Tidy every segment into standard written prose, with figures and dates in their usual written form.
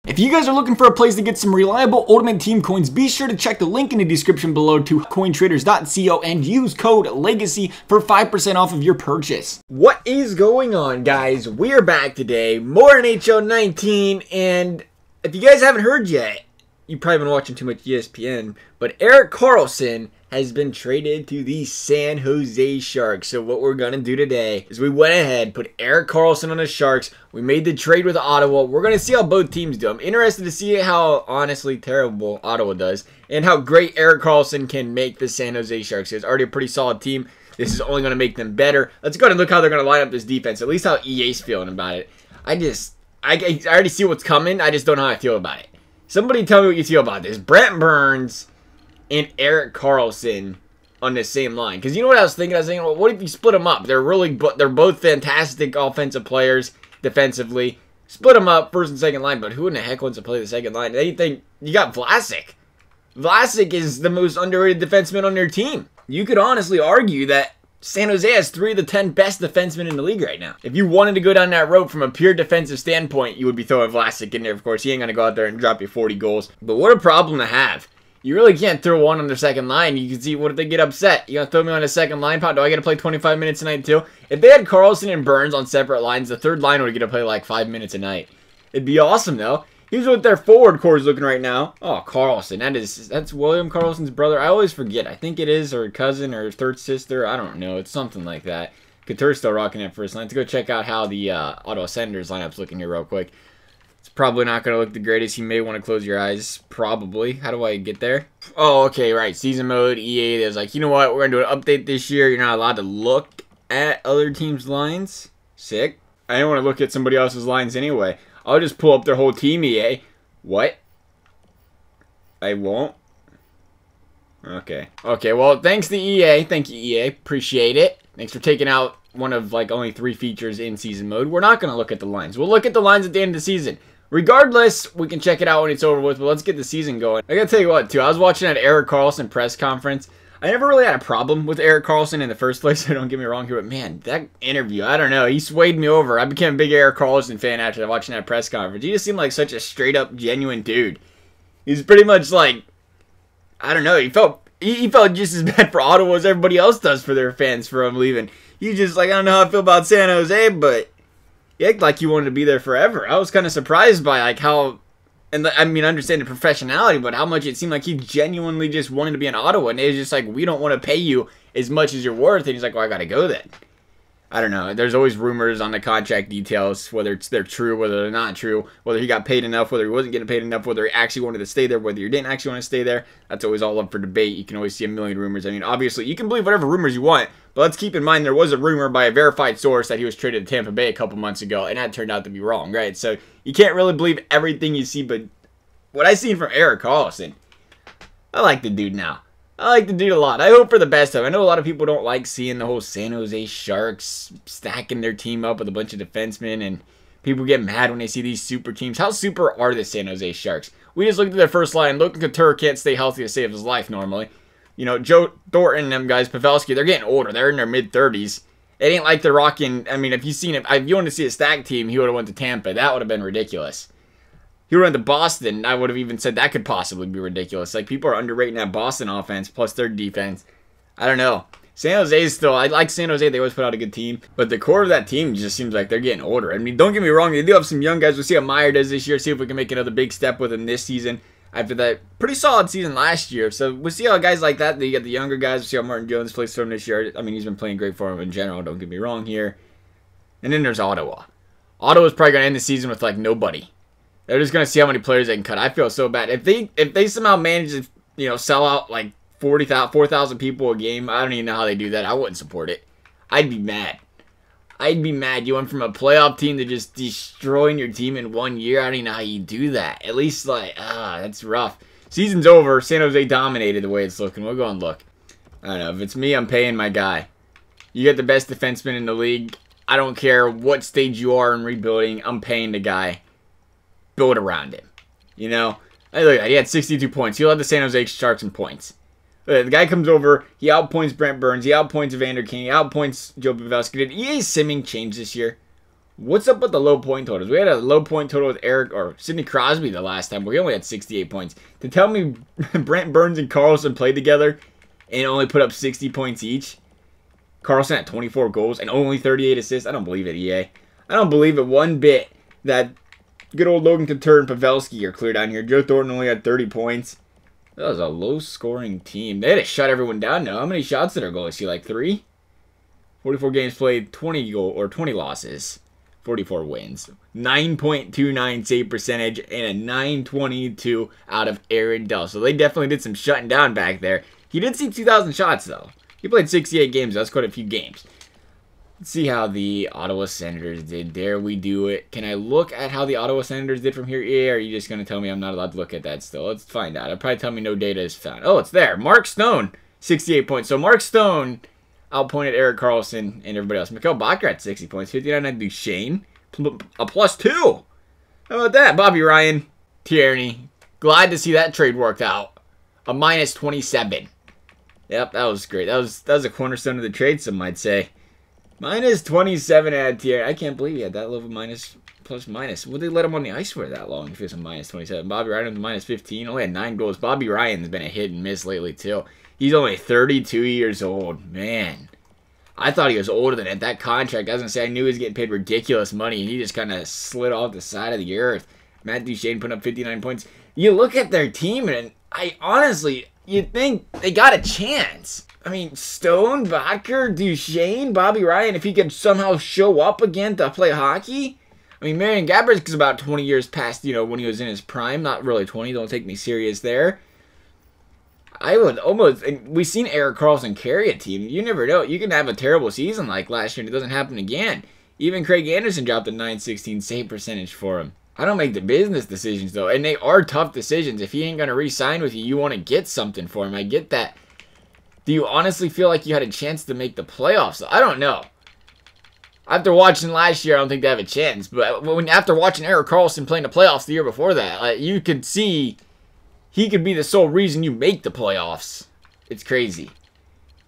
If you guys are looking for a place to get some reliable Ultimate Team coins, be sure to check the link in the description below to cointraders.co and use code LEGACY for 5% off of your purchase. What is going on, guys? We are back today, more NHL 19, and if you guys haven't heard yet, you've probably been watching too much ESPN, but Erik Karlsson has been traded to the San Jose Sharks. So what we're going to do today is we went ahead, put Erik Karlsson on the Sharks. We made the trade with Ottawa. We're going to see how both teams do. I'm interested to see how honestly terrible Ottawa does and how great Erik Karlsson can make the San Jose Sharks. It's already a pretty solid team. This is only going to make them better. Let's go ahead and look how they're going to line up this defense, at least how EA's feeling about it. I already see what's coming. I just don't know how I feel about it. Somebody tell me what you feel about this. Brent Burns and Erik Karlsson on the same line. Because you know what I was thinking? I was thinking, well, what if you split them up? They're both fantastic offensive players defensively. Split them up, first and second line. But who in the heck wants to play the second line? They think you got Vlasic. Vlasic is the most underrated defenseman on their team. You could honestly argue that San Jose has 3 of the 10 best defensemen in the league right now. If you wanted to go down that road from a pure defensive standpoint, you would be throwing Vlasic in there. Of course, he ain't going to go out there and drop you 40 goals. But what a problem to have. You really can't throw one on their second line. You can see, what if they get upset? You gonna throw me on the second line? Do I get to play 25 minutes a night too? If they had Karlsson and Burns on separate lines, the third line would get to play like 5 minutes a night. It'd be awesome though. Here's what their forward core is looking right now. Oh, Karlsson. That's William Karlsson's brother. I always forget. I think it is, or cousin, or third sister. I don't know. It's something like that. Couture's still rocking it first line. Let's go check out how the Ottawa Senators lineup's looking here real quick. It's probably not going to look the greatest. You may want to close your eyes. Probably. How do I get there? Oh, okay, right. Season mode, EA. There's like, you know what? We're going to do an update this year. You're not allowed to look at other teams' lines. Sick. I didn't want to look at somebody else's lines anyway. I'll just pull up their whole team, EA. What? I won't? Okay. Okay, well, thanks to EA. Thank you, EA. Appreciate it. Thanks for taking out one of, like, only 3 features in season mode. We're not going to look at the lines. We'll look at the lines at the end of the season. Regardless, we can check it out when it's over with, but let's get the season going. I gotta tell you what, too. I was watching that Erik Karlsson press conference. I never really had a problem with Erik Karlsson in the first place, so don't get me wrong here, but man, that interview, I don't know, he swayed me over. I became a big Erik Karlsson fan after watching that press conference. He just seemed like such a straight-up, genuine dude. He's pretty much like, I don't know, he felt just as bad for Ottawa as everybody else does for their fans for him leaving. He's just like, I don't know how I feel about San Jose, but he acted like he wanted to be there forever. I was kind of surprised by like how, and I mean, I understand the professionality, but how much it seemed like he genuinely just wanted to be in Ottawa. And they was just like, we don't want to pay you as much as you're worth. And he's like, well, I got to go then. I don't know. There's always rumors on the contract details, whether they're true, whether they're not true, whether he got paid enough, whether he wasn't getting paid enough, whether he actually wanted to stay there, whether he didn't actually want to stay there. That's always all up for debate. You can always see a million rumors. I mean, obviously, you can believe whatever rumors you want, but let's keep in mind there was a rumor by a verified source that he was traded to Tampa Bay a couple months ago, and that turned out to be wrong, right? So you can't really believe everything you see, but what I seen from Erik Karlsson, I like the dude now. I like the dude a lot. I hope for the best of him. I know a lot of people don't like seeing the whole San Jose Sharks stacking their team up with a bunch of defensemen, and people get mad when they see these super teams. How super are the San Jose Sharks? We just looked at their first line. Look, Couture can't stay healthy to save his life normally. You know, Joe Thornton and them guys, Pavelski, they're getting older. They're in their mid-30s. It ain't like they're rocking. I mean, if you wanted to see a stacked team, he would have went to Tampa. That would have been ridiculous. He went to Boston, I would have even said that could possibly be ridiculous. Like, people are underrating that Boston offense plus their defense. I don't know. San Jose is still, I like San Jose. They always put out a good team. But the core of that team just seems like they're getting older. I mean, don't get me wrong. They do have some young guys. We'll see how Meyer does this year. See if we can make another big step with him this season. After that pretty solid season last year. So we'll see how guys like that, you get the younger guys. We'll see how Martin Jones plays for him this year. I mean, he's been playing great for him in general. Don't get me wrong here. And then there's Ottawa. Ottawa's probably going to end the season with, like, nobody. They're just going to see how many players they can cut. I feel so bad. If they somehow manage to, you know, sell out like 4,000 people a game, I don't even know how they do that. I wouldn't support it. I'd be mad. I'd be mad. You went from a playoff team to just destroying your team in 1 year. I don't even know how you do that. At least, like, that's rough. Season's over. San Jose dominated the way it's looking. We'll go and look. I don't know. If it's me, I'm paying my guy. You get the best defenseman in the league. I don't care what stage you are in rebuilding. I'm paying the guy. Build around him. You know? Hey, look, he had 62 points. He led the San Jose Sharks in points. The guy comes over. He outpoints Brent Burns. He outpoints Evander King. He outpoints Joe Pavelski. Did EA simming change this year? What's up with the low point totals? We had a low point total with Erik or Sidney Crosby the last time. We only had 68 points. To tell me Brent Burns and Karlsson played together and only put up 60 points each. Karlsson had 24 goals and only 38 assists. I don't believe it, EA. I don't believe it one bit that good old Logan Couture and Pavelski are clear down here. Joe Thornton only had 30 points. That was a low-scoring team. They had to shut everyone down now. How many shots did our goalie see? Like 3? 44 games played, 20 losses. 44 wins. 9.29 save percentage and a 922 out of Aaron Dell. So they definitely did some shutting down back there. He did see 2,000 shots, though. He played 68 games. That's quite a few games. Let's see how the Ottawa Senators did. Dare we do it? Can I look at how the Ottawa Senators did from here? Yeah, are you just going to tell me I'm not allowed to look at that still? Let's find out. It'll probably tell me no data is found. Oh, it's there. Mark Stone, 68 points. So Mark Stone outpointed Erik Karlsson and everybody else. Mikhail Bakker had 60 points. 59 on Duchesne. A +2. How about that? Bobby Ryan, Tierney. Glad to see that trade worked out. A -27. Yep, that was great. That was a cornerstone of the trade, some might say. -27 out of Tierney. I can't believe he had that level plus-minus. Would they let him on the ice for that long if he was a -27? Bobby Ryan was -15. Only had 9 goals. Bobby Ryan's been a hit and miss lately, too. He's only 32 years old. Man. I thought he was older than that. That contract, I was going to say, I knew he was getting paid ridiculous money, and he just kind of slid off the side of the earth. Matt Duchesne put up 59 points. You look at their team, and you'd think they got a chance. I mean, Stone, Bakker, Duchesne, Bobby Ryan, if he could somehow show up again to play hockey. I mean, Marian Gaborik is about 20 years past, when he was in his prime. Not really 20, don't take me serious there. I would almost, and we've seen Erik Karlsson carry a team. You never know. You can have a terrible season like last year and it doesn't happen again. Even Craig Anderson dropped a .916 save percentage for him. I don't make the business decisions, though, and they are tough decisions. If he ain't going to re-sign with you, you want to get something for him. I get that. Do you honestly feel like you had a chance to make the playoffs? I don't know. After watching last year, I don't think they have a chance. But after watching Erik Karlsson playing the playoffs the year before that, you could see he could be the sole reason you make the playoffs. It's crazy.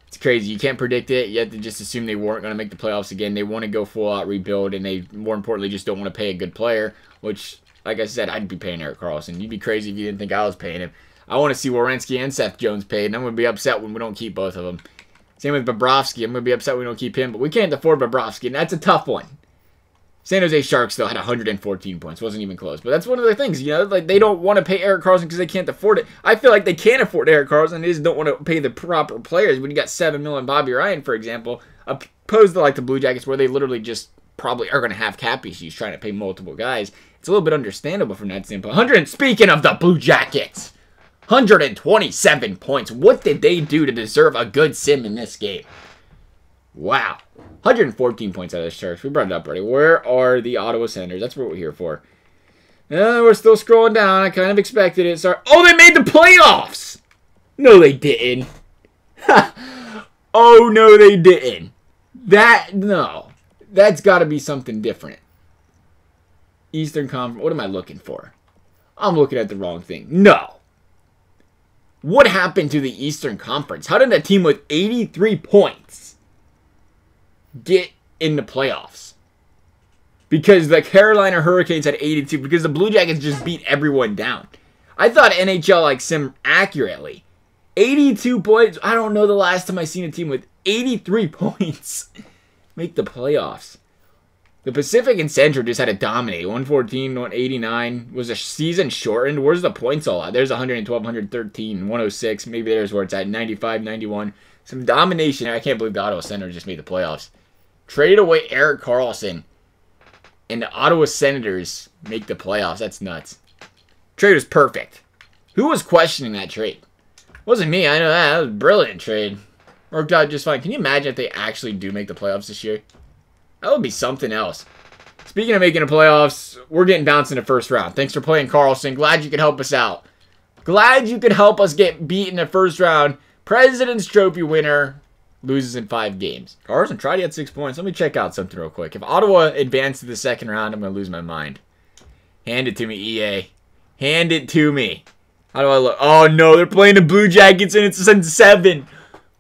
It's crazy. You can't predict it. You have to just assume they weren't going to make the playoffs again. They want to go full-out rebuild, and they, more importantly, just don't want to pay a good player, which, like I said, I'd be paying Erik Karlsson. You'd be crazy if you didn't think I was paying him. I want to see Werenski and Seth Jones paid, and I'm going to be upset when we don't keep both of them. Same with Bobrovsky. I'm going to be upset when we don't keep him, but we can't afford Bobrovsky, and that's a tough one. San Jose Sharks, though, had 114 points. Wasn't even close. But that's one of the things, like they don't want to pay Erik Karlsson because they can't afford it. I feel like they can't afford Erik Karlsson. They just don't want to pay the proper players. When you got $7 million Bobby Ryan, for example, opposed to like the Blue Jackets where they literally just probably are going to have cap issues trying to pay multiple guys. It's a little bit understandable from that standpoint. Speaking of the Blue Jackets, 127 points. What did they do to deserve a good sim in this game? Wow. 114 points out of the Sharks. We brought it up already. Where are the Ottawa Senators? That's what we're here for. We're still scrolling down. I kind of expected it. Sorry. Oh, they made the playoffs! No, they didn't. Oh, no, they didn't. No. That's got to be something different. Eastern Conference. What am I looking for? I'm looking at the wrong thing. No. What happened to the Eastern Conference? How did a team with 83 points get in the playoffs? Because the Carolina Hurricanes had 82. Because the Blue Jackets just beat everyone down. I thought NHL like sim accurately. 82 points. I don't know the last time I seen a team with 83 points make the playoffs. The Pacific and Central just had to dominate. 114, 189. Was a season shortened? Where's the points all at? There's 112, 113, 106. Maybe there's where it's at. 95, 91. Some domination. I can't believe the Ottawa Senators just made the playoffs. Traded away Erik Karlsson. And the Ottawa Senators make the playoffs. That's nuts. Trade was perfect. Who was questioning that trade? Wasn't me. I know that. That was a brilliant trade. Worked out just fine. Can you imagine if they actually do make the playoffs this year? That would be something else. Speaking of making the playoffs, we're getting bounced in the first round. Thanks for playing, Karlsson. Glad you could help us out. Glad you could help us get beat in the first round. President's Trophy winner loses in 5 games. Karlsson tried to get 6 points. Let me check out something real quick. If Ottawa advances to the second round, I'm going to lose my mind. Hand it to me, EA. Hand it to me. How do I look? Oh, no. They're playing the Blue Jackets, and it's in 7.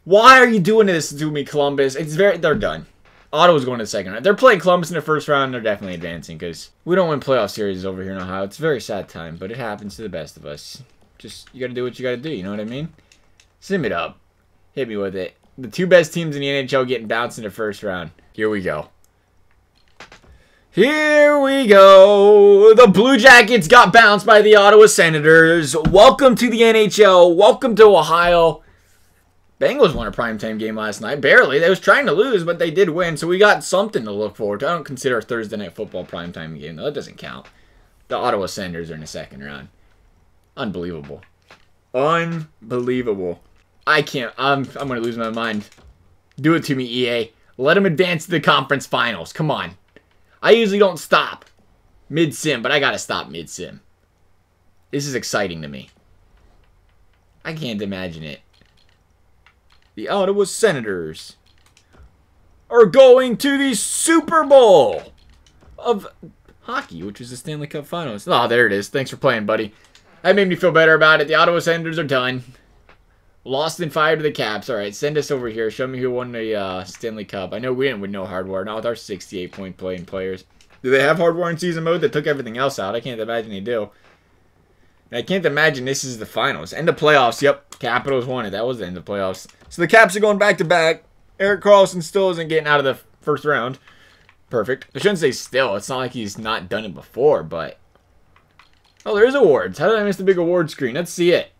Why are you doing this to me, Columbus? They're done. Ottawa's going to the second round. They're playing Columbus in the first round. They're definitely advancing because we don't win playoff series over here in Ohio. It's a very sad time, but it happens to the best of us. Just, you got to do what you got to do. You know what I mean? Sim it up. Hit me with it. The 2 best teams in the NHL getting bounced in the first round. Here we go. Here we go. The Blue Jackets got bounced by the Ottawa Senators. Welcome to the NHL. Welcome to Ohio. Bengals won a primetime game last night. Barely. They was trying to lose, but they did win. So we got something to look forward to. I don't consider Thursday Night Football primetime game, though. That doesn't count. The Ottawa Senators are in the second round. Unbelievable. Unbelievable. I can't. I'm going to lose my mind. Do it to me, EA. Let them advance to the conference finals. Come on. I usually don't stop mid-sim, but I got to stop mid-sim. This is exciting to me. I can't imagine it. The Ottawa Senators are going to the Super Bowl of hockey, which is the Stanley Cup Finals. Oh, there it is. Thanks for playing, buddy. That made me feel better about it. The Ottawa Senators are done. Lost in 5 to the Caps. All right, send us over here. Show me who won the Stanley Cup. I know we didn't win no hardware. Not with our 68-point playing players. Do they have hardware in season mode that took everything else out? I can't imagine they do. And I can't imagine this is the finals. End of playoffs. Yep, Capitals won it. That was the end of playoffs. So the Caps are going back-to-back. Erik Karlsson still isn't getting out of the first round. Perfect. I shouldn't say still. It's not like he's not done it before, but... Oh, there's awards. How did I miss the big award screen? Let's see it.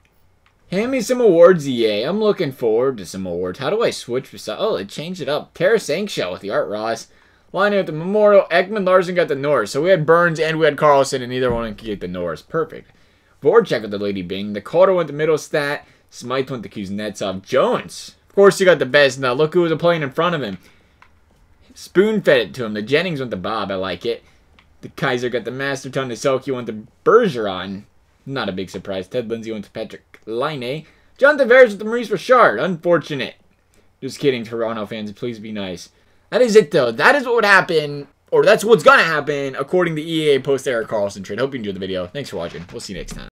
Hand me some awards, EA. I'm looking forward to some awards. How do I switch? Oh, it changed it up. Tarasenko shell with the Art Ross. Lining with the Memorial. Ekman Larson got the Norris. So we had Burns and we had Karlsson, and neither one could get the Norris. Perfect. Voracek with the Lady Bing. Dakota went the middle stat. Smythe went to Kuznetsov. Jones. Of course, you got the best. Now, look who was playing in front of him. Spoon fed it to him. The Jennings went to Bob. I like it. The Kaiser got the Masterton. The Selke went to Bergeron. Not a big surprise. Ted Lindsay went to Patrick Laine. John Tavares with the Maurice Richard. Unfortunate. Just kidding, Toronto fans. Please be nice. That is it, though. That is what would happen, or that's what's going to happen, according to EA post Erik Karlsson trade. Hope you enjoyed the video. Thanks for watching. We'll see you next time.